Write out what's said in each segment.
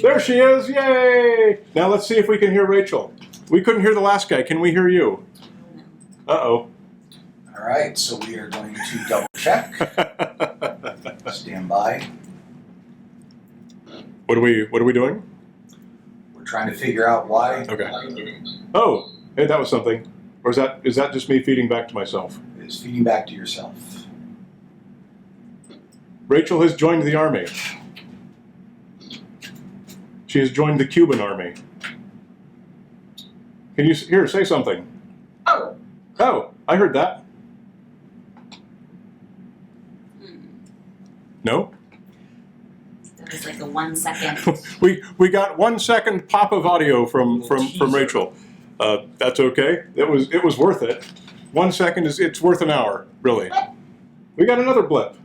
There she is! Yay! Now let's see if we can hear Rachel. We couldn't hear the last guy. Can we hear you? Uh-oh. All right, so we are going to double check. Stand by. What are we doing? We're trying to figure out why. Okay. Oh, hey, that was something. Or is that just me feeding back to myself? It's feeding back to yourself. Rachel has joined the army. She has joined the Cuban army. Can you here say something? Oh. Oh, I heard that. No? It was like a 1 second. we got 1 second pop of audio from Rachel. That's okay. It was worth it. 1 second it's worth an hour, really. We got another blip.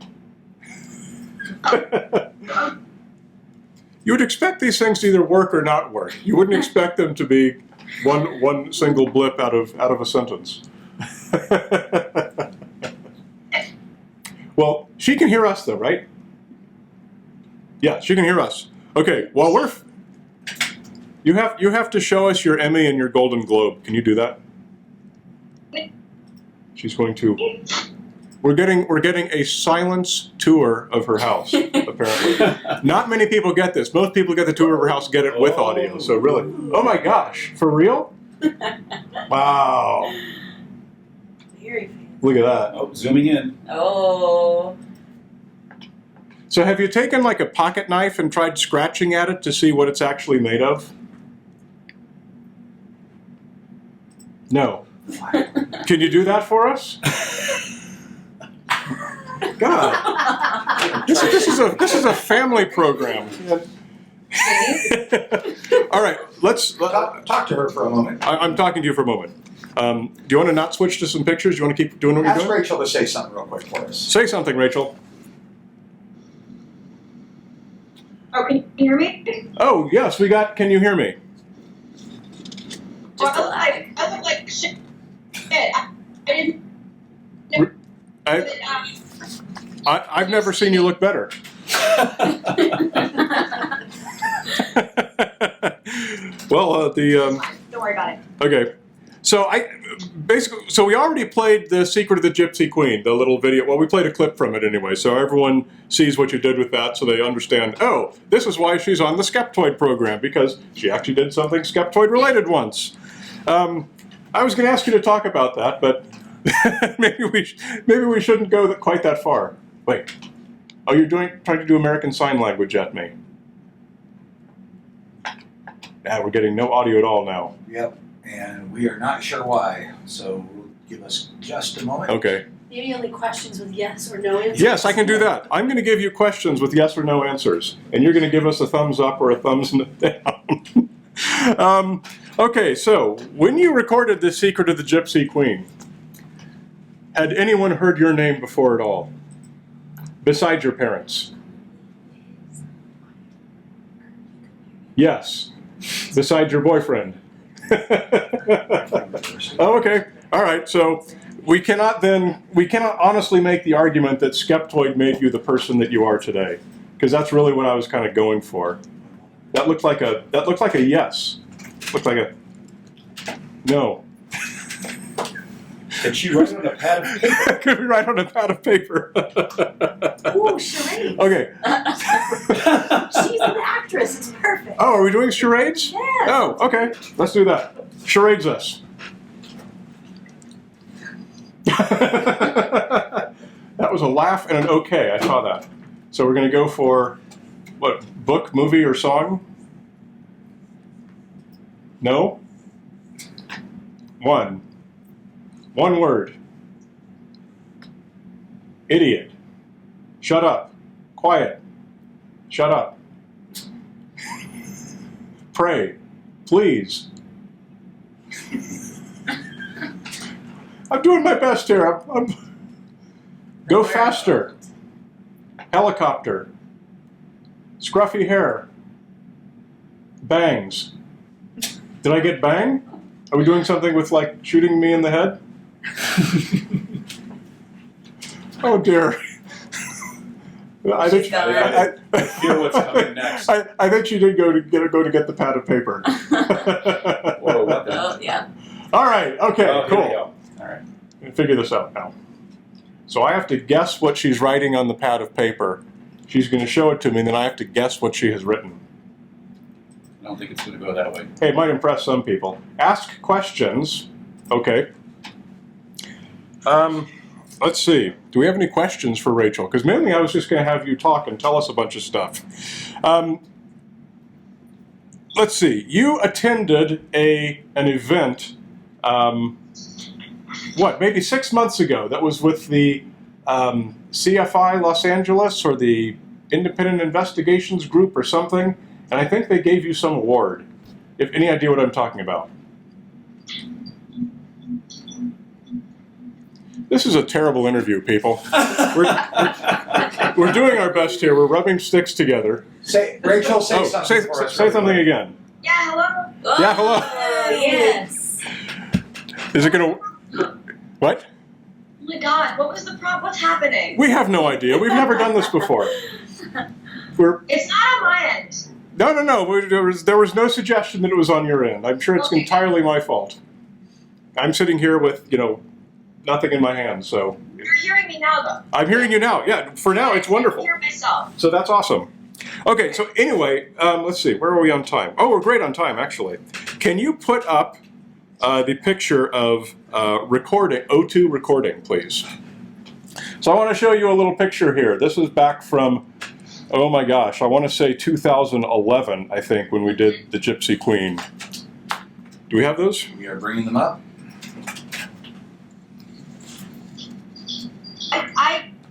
You would expect these things to either work or not work. You wouldn't expect them to be one single blip out of a sentence. Well, she can hear us though, right? Yeah, she can hear us. Okay. Well, you have to show us your Emmy and your Golden Globe. Can you do that? She's going to. We're getting a silence tour of her house, apparently. Not many people get this. Most people get the tour of her house, get it with audio. So really, oh my gosh, for real? Wow. Look at that. Oh, zooming in. Oh. So have you taken like a pocket knife and tried scratching at it to see what it's actually made of? No. Can you do that for us? God, this is a family program. All right, let's Talk to her for a moment. I'm talking to you for a moment. Do you want to not switch to some pictures? Do you want to keep doing what you're Ask doing? Rachel to say something real quick for us. Say something, Rachel. Oh, can you hear me? Oh yes, we got. Can you hear me? Just a I look like shit. I didn't. I've never seen you look better. Well, Don't worry about it. okay. So so we already played The Secret of the Gypsy Queen, the little video. Well, we played a clip from it anyway, so everyone sees what you did with that, so they understand, oh, this is why she's on the Skeptoid program, because she actually did something Skeptoid related once. I was going to ask you to talk about that, but maybe we shouldn't go quite that far. Wait. Oh, you're trying to do American Sign Language at me. Yeah, we're getting no audio at all now. Yep, and we are not sure why, so give us just a moment. Okay. Maybe only questions with yes or no answers. Yes, I can do that. I'm going to give you questions with yes or no answers, and you're going to give us a thumbs up or a thumbs down. Okay, so when you recorded The Secret of the Gypsy Queen, had anyone heard your name before at all? Besides your parents? Yes. Besides your boyfriend? Oh, okay. All right. So we cannot honestly make the argument that Skeptoid made you the person that you are today, because that's really what I was kind of going for. That looked like a yes. Looked like a no. Can she write on a pad of paper? Could we write on a pad of paper? Ooh, charades. Okay. She's an actress. It's perfect. Oh, are we doing charades? Yes. Oh, okay. Let's do that. Charades us. That was a laugh and an okay. I saw that. So we're going to go for, what, book, movie, or song? No? One word. Idiot. Shut up. Quiet. Shut up. Pray. Please. I'm doing my best here. Go faster. Helicopter. Scruffy hair. Bangs. Did I get bang? Are we doing something with, like, shooting me in the head? Oh, dear. I think She's gone. I feel what's coming next. I think she did go to get the pad of paper. What a weapon. Oh, yeah. All right. Okay. Oh, here cool. we go. All right. Let me figure this out now. So I have to guess what she's writing on the pad of paper. She's going to show it to me, and then I have to guess what she has written. I don't think it's going to go that way. Hey, it might impress some people. Ask questions. Okay. Let's see. Do we have any questions for Rachel? Because mainly I was just going to have you talk and tell us a bunch of stuff. Let's see. You attended an event, maybe 6 months ago, that was with the CFI Los Angeles or the Independent Investigations Group or something, and I think they gave you some award. If any idea what I'm talking about? This is a terrible interview, people. We're doing our best here. We're rubbing sticks together. Rachel, say something. Say for us say really something quick. again. Yeah, hello? Yeah, hello. Oh, yes. Is it going to... What? Oh my god, what was the problem? What's happening? We have no idea. We've never done this before. It's not on my end. No. There was no suggestion that it was on your end. I'm sure it's Okay. entirely my fault. I'm sitting here with, nothing in my hand, so... You're hearing me now, though. I'm hearing you now. Yeah, for now, it's wonderful. I can hear myself. So that's awesome. Okay, so anyway, let's see. Where are we on time? Oh, we're great on time, actually. Can you put up the picture of recording, O2 recording, please? So I want to show you a little picture here. This is back from, oh my gosh, I want to say 2011, I think, when we did the Gypsy Queen. Do we have those? We are bringing them up.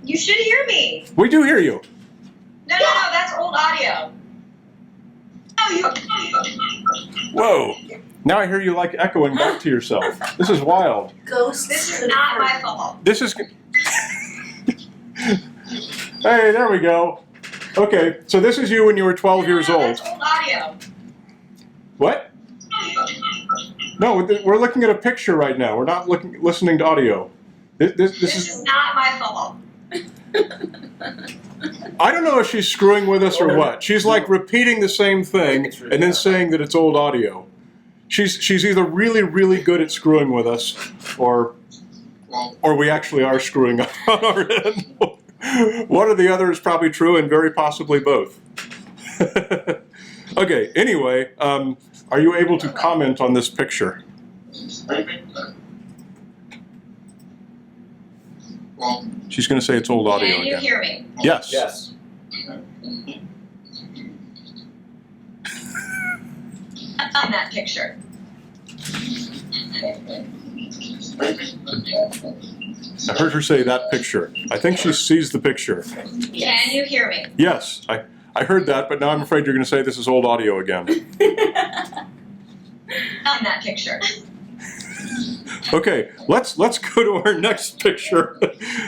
You should hear me. We do hear you. No, that's old audio. Oh, you. Whoa. Now I hear you like echoing back to yourself. This is wild. Ghosts. This is not my fault. This is... Hey, there we go. Okay, so this is you when you were 12 years old. That's old audio. What? No, we're looking at a picture right now. We're not listening to audio. This is not my fault. I don't know if she's screwing with us or what. She's like repeating the same thing and then saying that it's old audio. She's either really, really good at screwing with us, or we actually are screwing up on our end. One or the other is probably true, and very possibly both. Okay, anyway, are you able to comment on this picture? She's going to say it's old audio Can you again. hear me? Yes. Yes. On that picture. I heard her say that picture. I think she sees the picture. Can you hear me? Yes, I heard that, but now I'm afraid you're going to say this is old audio again. On that picture. Okay, let's go to our next picture.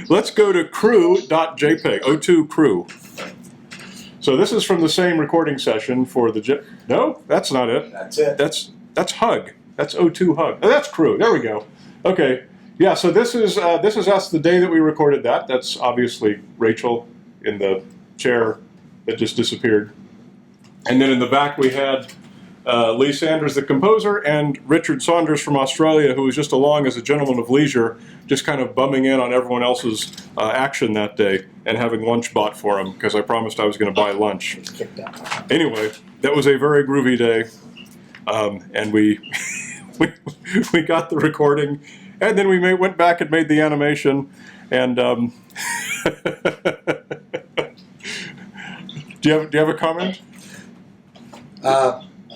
Let's go to crew.jpg, O2 crew. So this is from the same recording session for the No, that's not it. That's it. That's Hug. That's O2 Hug. Oh, that's crew. There we go. Okay. Yeah, so this is us the day that we recorded that. That's obviously Rachel in the chair that just disappeared. And then in the back we had Lee Sanders, the composer, and Richard Saunders from Australia, who was just along as a gentleman of leisure, just kind of bumming in on everyone else's action that day and having lunch bought for him, because I promised I was going to buy lunch. Anyway, that was a very groovy day, and we got the recording, and then we went back and made the animation, and do you have a comment?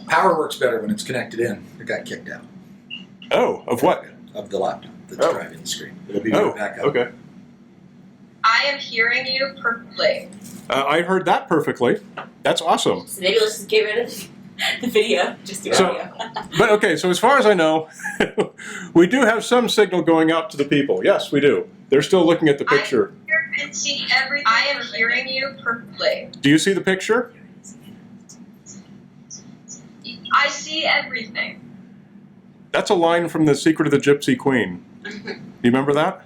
Power works better when it's connected in. It got kicked out Oh, of what? of the laptop that's Oh. driving the screen. It'll be Oh, right back up. okay. I am hearing you perfectly. I heard that perfectly. That's awesome. So maybe let's just get rid of the video. Just do So- audio. But okay, so as far as I know, we do have some signal going out to the people. Yes, we do. They're still looking at the picture. Hear and see everything. I am hearing you perfectly. Do you see the picture? I see everything. That's a line from The Secret of the Gypsy Queen. You remember that?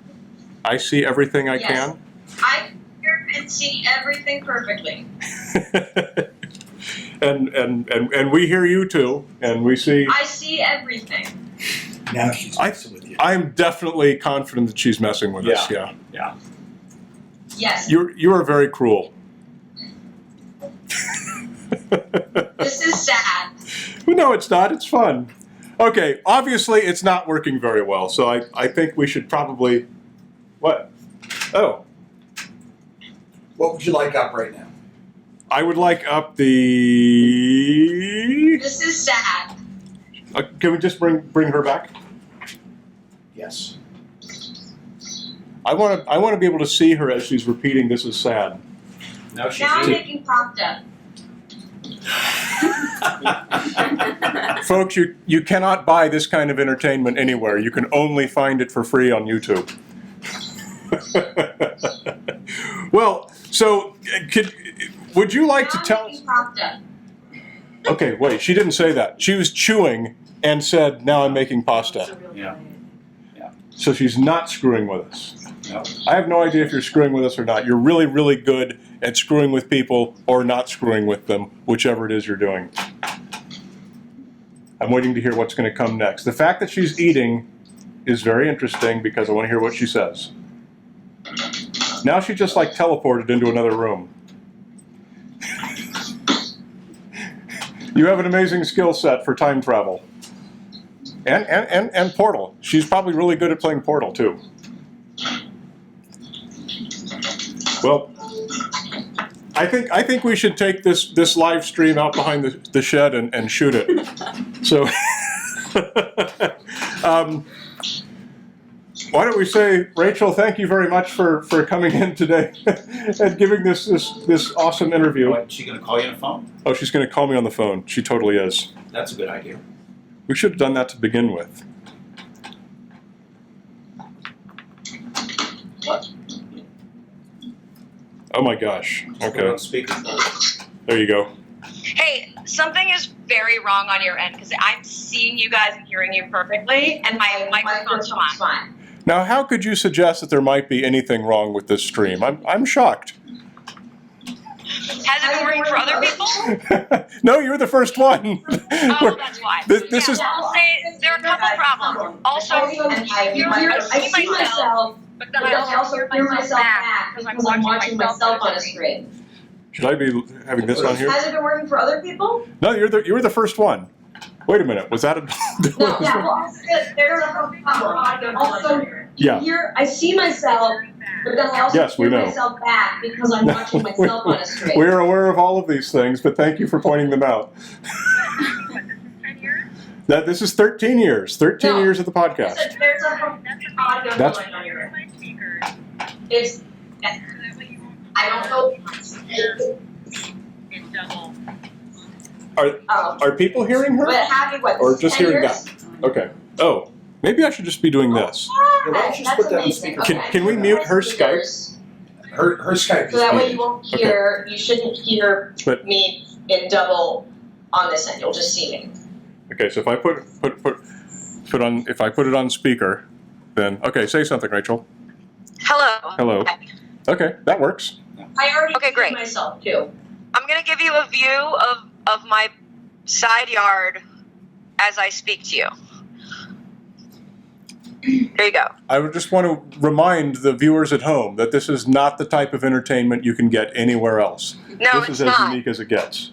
I see everything I Yes. can. I hear and can see everything perfectly. and we hear you too, and we see. I see everything. Now she's messing with you. I'm definitely confident that she's messing with us. Yeah. Yeah. Yes. You are very cruel. This is sad. No, it's not. It's fun. Okay, obviously it's not working very well, so I think we should probably... What? Oh, What would you like up right now? I would like up the... This is sad. Can we just bring her back? Yes. I want to be able to see her as she's repeating "This is sad." Now she's Now I'm in. making pasta. Folks, you cannot buy this kind of entertainment anywhere. You can only find it for free on YouTube. Well, so would you like to Now I'm tell us? making pasta. Okay, wait. She didn't say that. She was chewing and said, "Now I'm making pasta." Yeah. So she's not screwing with us. No. I have no idea if you're screwing with us or not. You're really, really good at screwing with people or not screwing with them, whichever it is you're doing. I'm waiting to hear what's going to come next. The fact that she's eating is very interesting because I want to hear what she says. Now she just like teleported into another room. You have an amazing skill set for time travel. And Portal. She's probably really good at playing Portal too. Well, I think we should take this live stream out behind the shed and shoot it. So, why don't we say, Rachel, thank you very much for coming in today and giving this awesome interview. What, she going to call you on the phone? Oh, she's going to call me on the phone. She totally is. That's a good idea. We should have done that to begin with. What? Oh my gosh. Put it Okay. on speaker. There you go. Hey, something is very wrong on your end because I'm seeing you guys and hearing you perfectly, and my microphone's fine. Now, how could you suggest that there might be anything wrong with this stream? I'm shocked. Has it been working for other people? No, you're the first one. Oh, that's why. This is. I'll say there are a couple problems. Also, I see myself, but then I also hear myself back because I'm watching myself on a screen. Should I be having this on here? Has it been working for other people? No, you were the first one. Wait a minute. Was that a? No, yeah, well, there's a problem. Also, Yeah. here, I see myself, but then I also Yes, we hear know. myself back because I'm watching myself on a screen. We're aware of all of these things, but thank you for pointing them out. That this is 13 years. 13 No. years of the podcast. There's a audio That's- going on here. It's, I don't know. Are people hearing her? But have you, what, Or just 10 hearing years? that? Okay. Oh, maybe I should just be doing this. Yeah, why don't you just That's put that on amazing. speaker? Can we mute her Skype? Her Skype is So that way muted. you won't hear, you shouldn't hear But- me in double on this end, you'll just see me. Okay, so if I put on if I put it on speaker, then okay, say something, Rachel. Hello. Hello. Okay, that works. I already Okay, see great. myself too. I'm going to give you a view of my side yard as I speak to you. There you go. I would just want to remind the viewers at home that this is not the type of entertainment you can get anywhere else. No, This it's is as not. unique as it gets.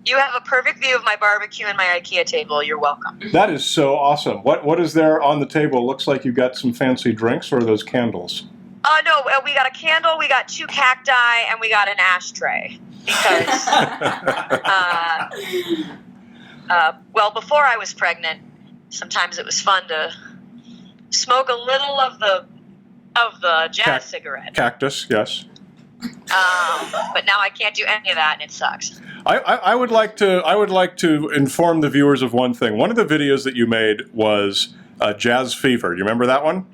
You have a perfect view of my barbecue and my IKEA table. You're welcome. That is so awesome. What is there on the table? Looks like you got some fancy drinks, or are those candles? No, we got a candle, we got 2 cacti, and we got an ashtray. Because, well, before I was pregnant, sometimes it was fun to smoke a little of the jazz cigarette. Cactus, yes. But now I can't do any of that, and it sucks. I would like to inform the viewers of one thing. One of the videos that you made was Jazz Fever. You remember that one?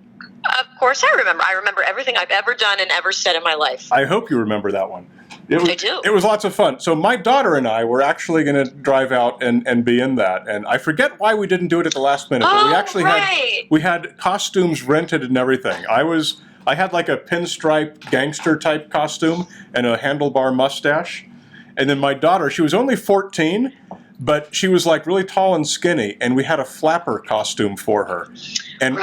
Of course I remember. I remember everything I've ever done and ever said in my life. I hope you remember that one. It was, I do. It was lots of fun. So my daughter and I were actually going to drive out and be in that. And I forget why we didn't do it at the last minute. But we actually right. we had costumes rented and everything. I was I had like a pinstripe gangster type costume and a handlebar mustache. And then my daughter, she was only 14, but she was like really tall and skinny, and we had a flapper costume for her. And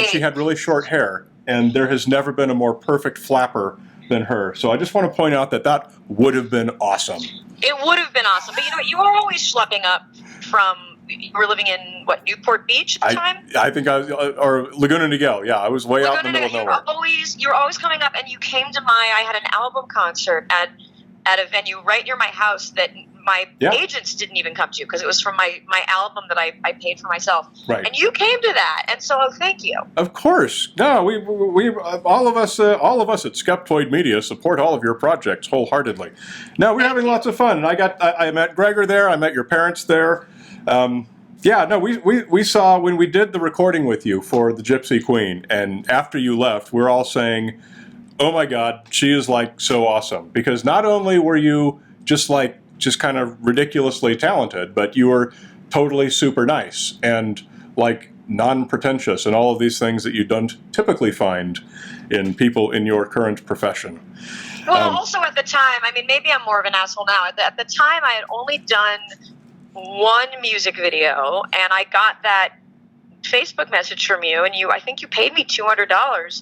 she had really short hair, and there has never been a more perfect flapper than her. So I just want to point out that would have been awesome. It would have been awesome. But you were always schlepping up from, you were living in, Newport Beach at the time? I think I was, or Laguna Niguel. Yeah, I was way out in the middle of nowhere. You were always coming up, and you came to I had an album concert at a venue right near my house that my agents didn't even come to, because it was from my album that I paid for myself. Right. And you came to that, and so thank you. Of course. No, we all of us at Skeptoid Media support all of your projects wholeheartedly. No, we're having lots of fun, and I met Gregor there. I met your parents there. We saw when we did the recording with you for the Gypsy Queen, and after you left, we're all saying, "Oh my God, she is like so awesome," because not only were you just kind of ridiculously talented, but you were totally super nice and like non-pretentious and all of these things that you don't typically find in people in your current profession. Well, also at the time, I mean, maybe I'm more of an asshole now. At the time, I had only done one music video, and I got that Facebook message from you, and I think you paid me $200,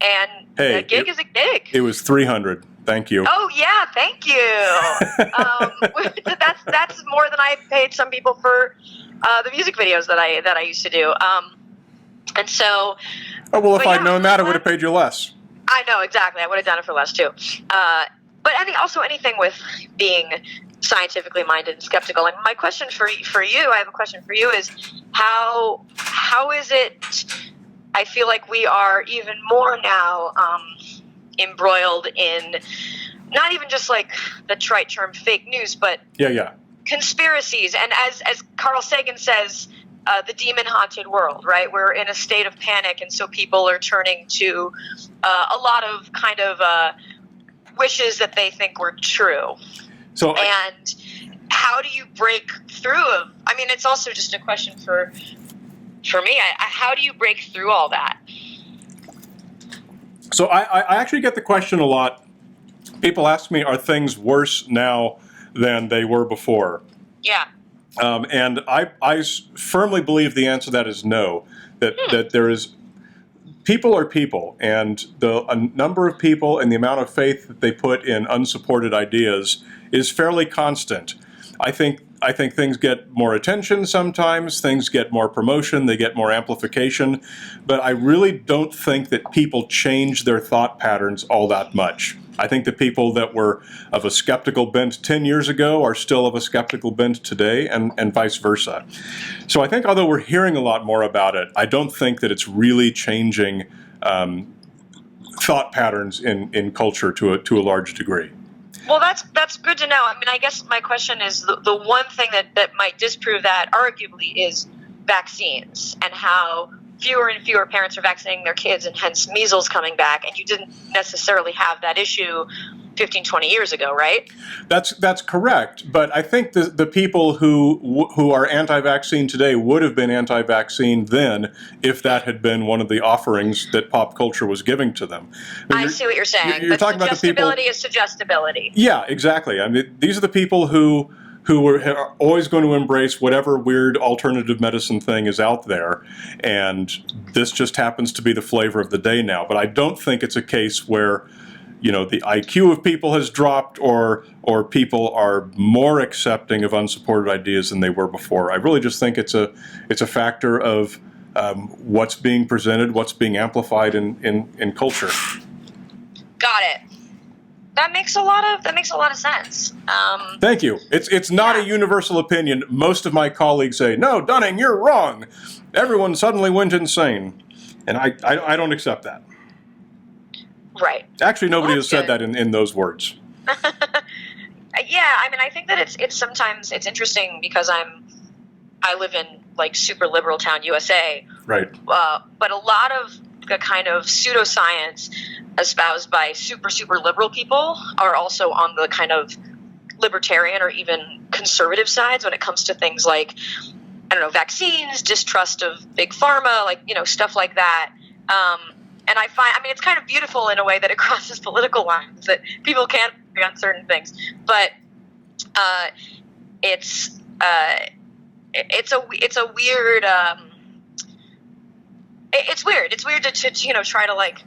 and a gig is a gig. It was $300. Thank you. Oh yeah, thank you. That's more than I paid some people for the music videos that I used to do. And so. Oh well, if I'd known that, I would have paid you less. I know exactly. I would have done it for less too. But anything with being scientifically minded and skeptical. And my question for you, I have a question for you, is how is it? I feel like we are even more now. Embroiled in not even just like the trite term fake news, but conspiracies. And as Carl Sagan says, the demon haunted world, right? We're in a state of panic, and so people are turning to a lot of kind of wishes that they think were true. And how do you break through? I mean, it's also just a question for me. How do you break through all that? So I actually get the question a lot. People ask me, are things worse now than they were before? Yeah. And I firmly believe the answer to that is no. That there is, people are people, and a number of people and the amount of faith that they put in unsupported ideas is fairly constant. I think things get more attention sometimes, things get more promotion, they get more amplification, but I really don't think that people change their thought patterns all that much. I think the people that were of a skeptical bent 10 years ago are still of a skeptical bent today, and vice versa. So I think although we're hearing a lot more about it, I don't think that it's really changing thought patterns in culture to a large degree. Well, that's good to know. I mean, I guess my question is the one thing that might disprove that, arguably, is vaccines, and how fewer and fewer parents are vaccinating their kids, and hence measles coming back, and you didn't necessarily have that issue 15, 20 years ago, right? That's correct, but I think the people who are anti-vaccine today would have been anti-vaccine then if that had been one of the offerings that pop culture was giving to them. I see what you're saying. You're talking about the people. Suggestibility is suggestibility. Yeah, exactly. I mean, these are the people who are always going to embrace whatever weird alternative medicine thing is out there, and this just happens to be the flavor of the day now. But I don't think it's a case where the IQ of people has dropped, or people are more accepting of unsupported ideas than they were before. I really just think it's a factor of what's being presented, what's being amplified in culture. Got it. That makes a lot of sense. Thank you. It's not a universal opinion. Most of my colleagues say, "No, Dunning, you're wrong. Everyone suddenly went insane," and I don't accept that. Right. Actually, nobody has said that in those words. Yeah, I mean, I think that it's sometimes it's interesting because I live in like super liberal town USA. Right. But a lot of the kind of pseudoscience espoused by super liberal people are also on the kind of libertarian or even conservative sides when it comes to things like, I don't know, vaccines, distrust of big pharma, like, stuff like that. And I mean, it's kind of beautiful in a way that it crosses political lines, that people can't agree on certain things. But it's a weird. It's weird. It's weird to try to, like,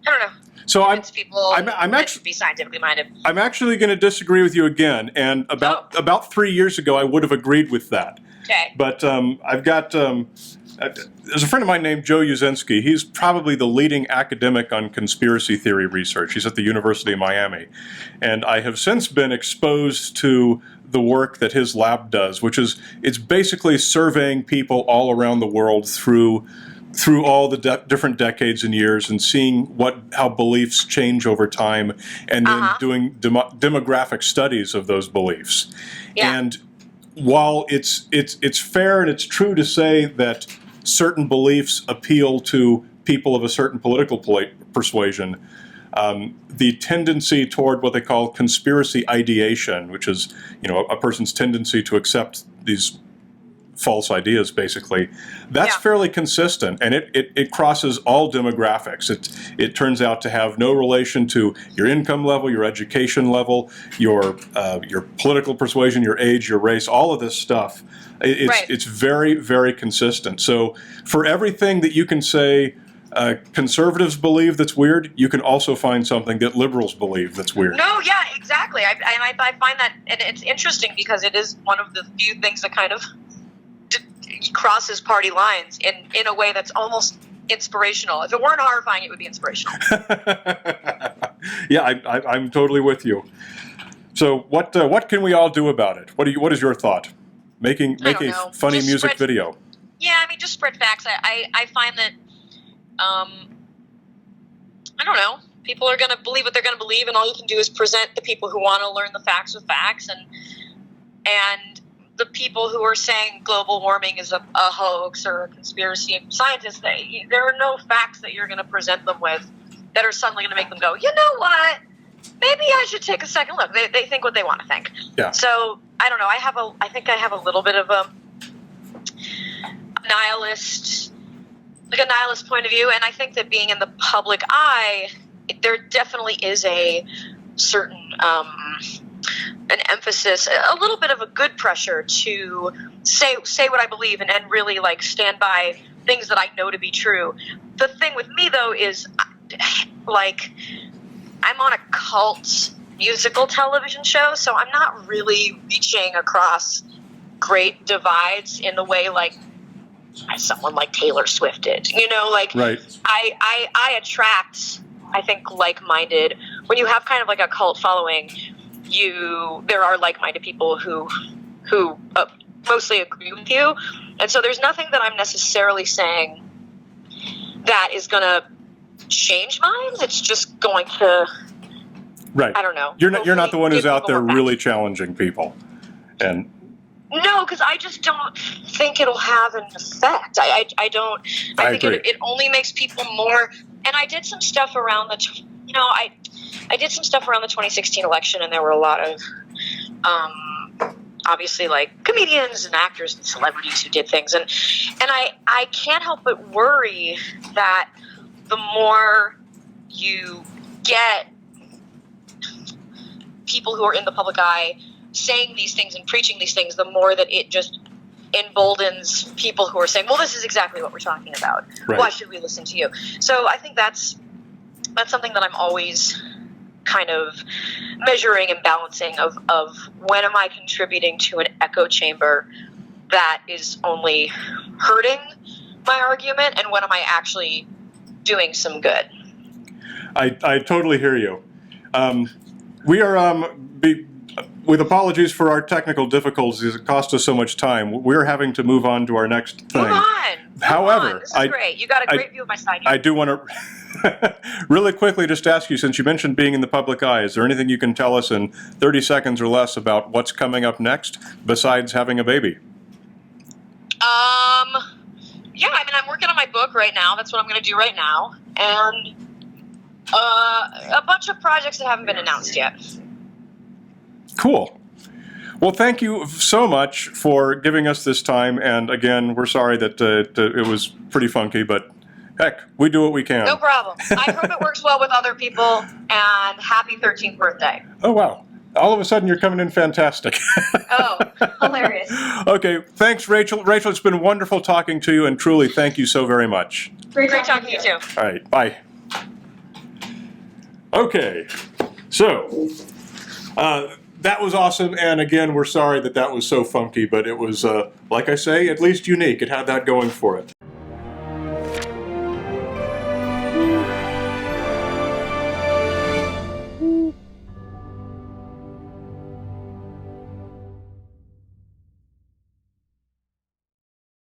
I don't know. So convince people I'm that actually should be scientifically minded. I'm actually going to disagree with you again. And about 3 years ago, I would have agreed with that. Okay. But I've got there's a friend of mine named Joe Uzinski. He's probably the leading academic on conspiracy theory research. He's at the University of Miami, and I have since been exposed to the work that his lab does, which is it's basically surveying people all around the world through all the different decades and years, and seeing how beliefs change over time, and then doing demographic studies of those beliefs. Yeah. And while it's fair and it's true to say that certain beliefs appeal to people of a certain political persuasion, the tendency toward what they call conspiracy ideation, which is a person's tendency to accept these false ideas, basically, that's fairly consistent, and it crosses all demographics. It turns out to have no relation to your income level, your education level, your political persuasion, your age, your race, all of this stuff. It's very, very consistent. So for everything that you can say conservatives believe that's weird, you can also find something that liberals believe that's weird. No, yeah, exactly. I find that, and it's interesting because it is one of the few things that kind of crosses party lines in a way that's almost inspirational. If it weren't horrifying, it would be inspirational. Yeah, I'm totally with you. So what can we all do about it? What is your thought? Making a funny just music video. Yeah, I mean, just spread facts. I find that I don't know. People are going to believe what they're going to believe, and all you can do is present the people who want to learn the facts with facts, and the people who are saying global warming is a hoax or a conspiracy scientists, there are no facts that you're going to present them with that are suddenly going to make them go, you know what? Maybe I should take a second look. They think what they want to think. Yeah. So I don't know. I think I have a little bit of a nihilist point of view, and I think that being in the public eye, there definitely is a certain an emphasis, a little bit of a good pressure to say what I believe and really, like, stand by things that I know to be true. The thing with me, though, is, like, I'm on a cult musical television show, so I'm not really reaching across great divides in the way, like, someone like Taylor Swift did. Like, right. I attract, I think, like-minded. When you have kind of like a cult following, there are like-minded people who mostly agree with you, and so there's nothing that I'm necessarily saying that is going to change minds. It's just going to, right. I don't know. You're not the one who's give out there people more really facts. challenging people, and no, because I just don't think it'll have an effect. I don't. I think agree. it only makes people more. And I did some stuff around I did some stuff around the 2016 election, and there were a lot of, obviously, like, comedians and actors and celebrities who did things, and I can't help but worry that the more you get people who are in the public eye saying these things and preaching these things, the more that it just emboldens people who are saying, well, this is exactly what we're talking about. Right. Why should we listen to you? So I think that's something that I'm always kind of measuring and balancing of when am I contributing to an echo chamber that is only hurting my argument, and when am I actually doing some good? I totally hear you. We are with apologies for our technical difficulties. It cost us so much time. We're having to move on to our next thing. Move on. However, this is great. You got a great view of my side here. I do want to really quickly just ask you, since you mentioned being in the public eye, is there anything you can tell us in 30 seconds or less about what's coming up next besides having a baby? Yeah, I mean, I'm working on my book right now. That's what I'm going to do right now. And a bunch of projects that haven't been announced yet. Cool. Well, thank you so much for giving us this time. And again, we're sorry that it was pretty funky, but Heck, we do what we can. No problem. I hope it works well with other people, and happy 13th birthday. Oh, wow. All of a sudden, you're coming in fantastic. Oh, hilarious. Okay, thanks, Rachel. Rachel, it's been wonderful talking to you, and truly, thank you so very much. Great Great talking to you, too. All right, bye. Okay, so that was awesome, and again, we're sorry that was so funky, but it was, like I say, at least unique. It had that going for it.